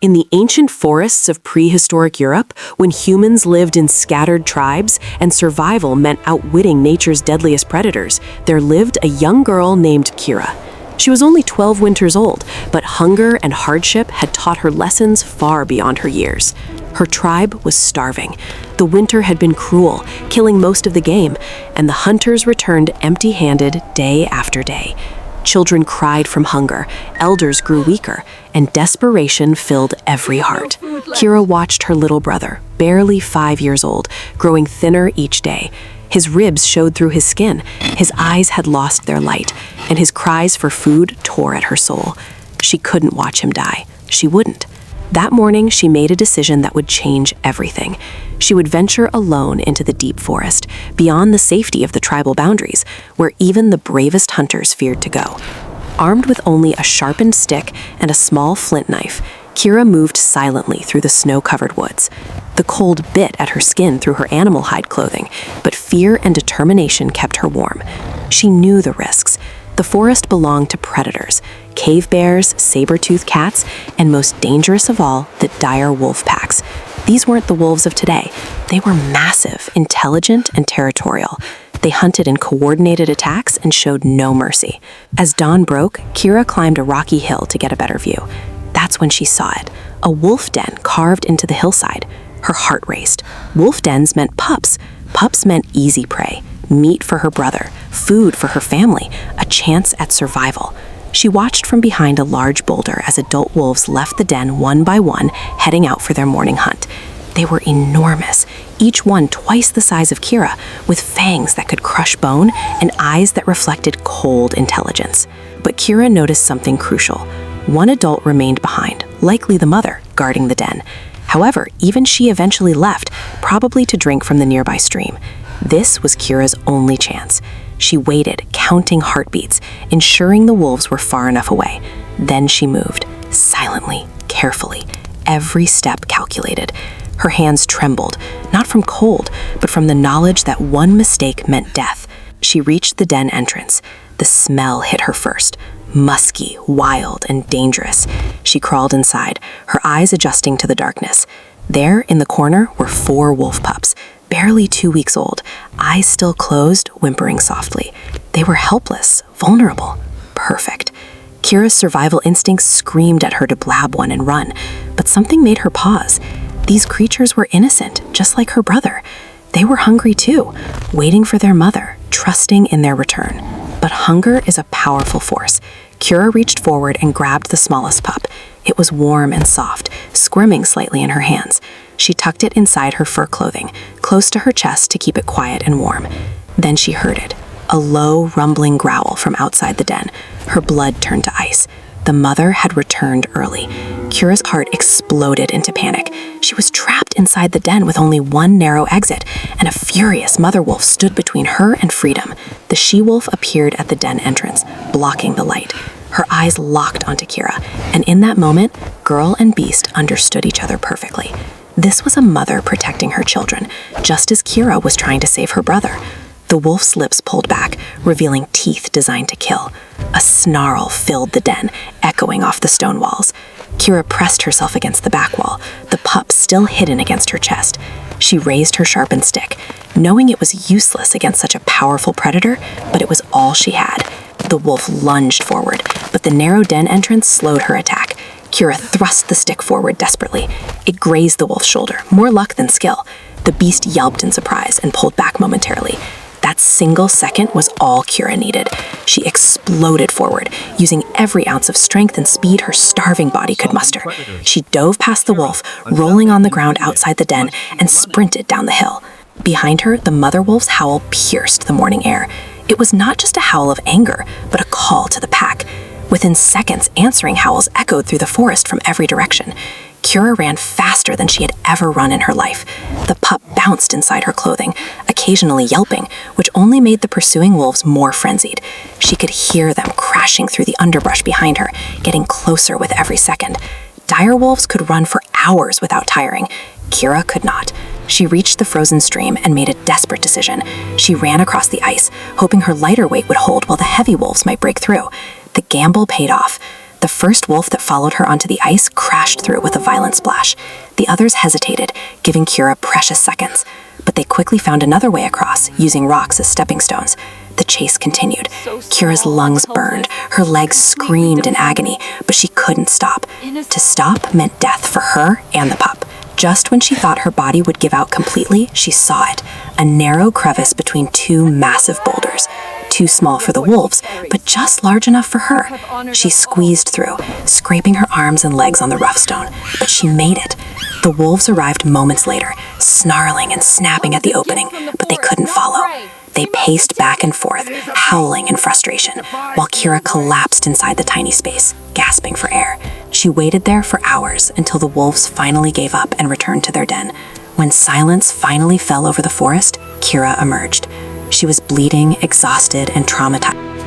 In the ancient forests of prehistoric Europe, when humans lived in scattered tribes and survival meant outwitting nature's deadliest predators, there lived a young girl named Kira. She was only 12 winters old, but hunger and hardship had taught her lessons far beyond her years. Her tribe was starving. The winter had been cruel, killing most of the game, and the hunters returned empty-handed day after day. Children cried from hunger, elders grew weaker, and desperation filled every heart. Kira watched her little brother, barely 5 years old, growing thinner each day. His ribs showed through his skin, his eyes had lost their light, and his cries for food tore at her soul. She couldn't watch him die. She wouldn't. That morning, she made a decision that would change everything. She would venture alone into the deep forest, beyond the safety of the tribal boundaries, where even the bravest hunters feared to go. Armed with only a sharpened stick and a small flint knife, Kira moved silently through the snow-covered woods. The cold bit at her skin through her animal hide clothing, but fear and determination kept her warm. She knew the risks. The forest belonged to predators, cave bears, saber-toothed cats, and most dangerous of all, the dire wolf packs. These weren't the wolves of today. They were massive, intelligent, and territorial. They hunted in coordinated attacks and showed no mercy. As dawn broke, Kira climbed a rocky hill to get a better view. That's when she saw it, a wolf den carved into the hillside. Her heart raced. Wolf dens meant pups. Pups meant easy prey, meat for her brother, food for her family, a chance at survival. She watched from behind a large boulder as adult wolves left the den one by one, heading out for their morning hunt. They were enormous, each one twice the size of Kira, with fangs that could crush bone and eyes that reflected cold intelligence. But Kira noticed something crucial. One adult remained behind, likely the mother, guarding the den. However, even she eventually left, probably to drink from the nearby stream. This was Kira's only chance. She waited, counting heartbeats, ensuring the wolves were far enough away. Then she moved, silently, carefully, every step calculated. Her hands trembled, not from cold, but from the knowledge that one mistake meant death. She reached the den entrance. The smell hit her first, musky, wild, and dangerous. She crawled inside, her eyes adjusting to the darkness. There, in the corner, were 4 wolf pups, barely 2 weeks old, eyes still closed, whimpering softly. They were helpless, vulnerable, perfect. Kira's survival instincts screamed at her to blab one and run, but something made her pause. These creatures were innocent, just like her brother. They were hungry too, waiting for their mother, trusting in their return. But hunger is a powerful force. Kira reached forward and grabbed the smallest pup. It was warm and soft, squirming slightly in her hands. She tucked it inside her fur clothing, close to her chest to keep it quiet and warm. Then she heard it, a low, rumbling growl from outside the den. Her blood turned to ice. The mother had returned early. Kira's heart exploded into panic. She was trapped inside the den with only one narrow exit, and a furious mother wolf stood between her and freedom. The she-wolf appeared at the den entrance, blocking the light. Her eyes locked onto Kira, and in that moment, girl and beast understood each other perfectly. This was a mother protecting her children, just as Kira was trying to save her brother. The wolf's lips pulled back, revealing teeth designed to kill. A snarl filled the den, echoing off the stone walls. Kira pressed herself against the back wall, the pup still hidden against her chest. She raised her sharpened stick, knowing it was useless against such a powerful predator, but it was all she had. The wolf lunged forward, but the narrow den entrance slowed her attack. Kira thrust the stick forward desperately. It grazed the wolf's shoulder, more luck than skill. The beast yelped in surprise and pulled back momentarily. That single second was all Kira needed. She exploded forward, using every ounce of strength and speed her starving body could muster. She dove past the wolf, rolling on the ground outside the den, and sprinted down the hill. Behind her, the mother wolf's howl pierced the morning air. It was not just a howl of anger, but a call to the pack. Within seconds, answering howls echoed through the forest from every direction. Kira ran faster than she had ever run in her life. The pup bounced inside her clothing, occasionally yelping, which only made the pursuing wolves more frenzied. She could hear them crashing through the underbrush behind her, getting closer with every second. Dire wolves could run for hours without tiring. Kira could not. She reached the frozen stream and made a desperate decision. She ran across the ice, hoping her lighter weight would hold while the heavy wolves might break through. The gamble paid off. The first wolf that followed her onto the ice crashed through it with a violent splash. The others hesitated, giving Kira precious seconds. But they quickly found another way across, using rocks as stepping stones. The chase continued. Kira's lungs burned, her legs screamed in agony, but she couldn't stop. To stop meant death for her and the pup. Just when she thought her body would give out completely, she saw it, a narrow crevice between two massive boulders. Too small for the wolves, but just large enough for her. She squeezed through, scraping her arms and legs on the rough stone, but she made it. The wolves arrived moments later, snarling and snapping at the opening, but they couldn't follow. They paced back and forth, howling in frustration, while Kira collapsed inside the tiny space, gasping for air. She waited there for hours until the wolves finally gave up and returned to their den. When silence finally fell over the forest, Kira emerged. She was bleeding, exhausted, and traumatized.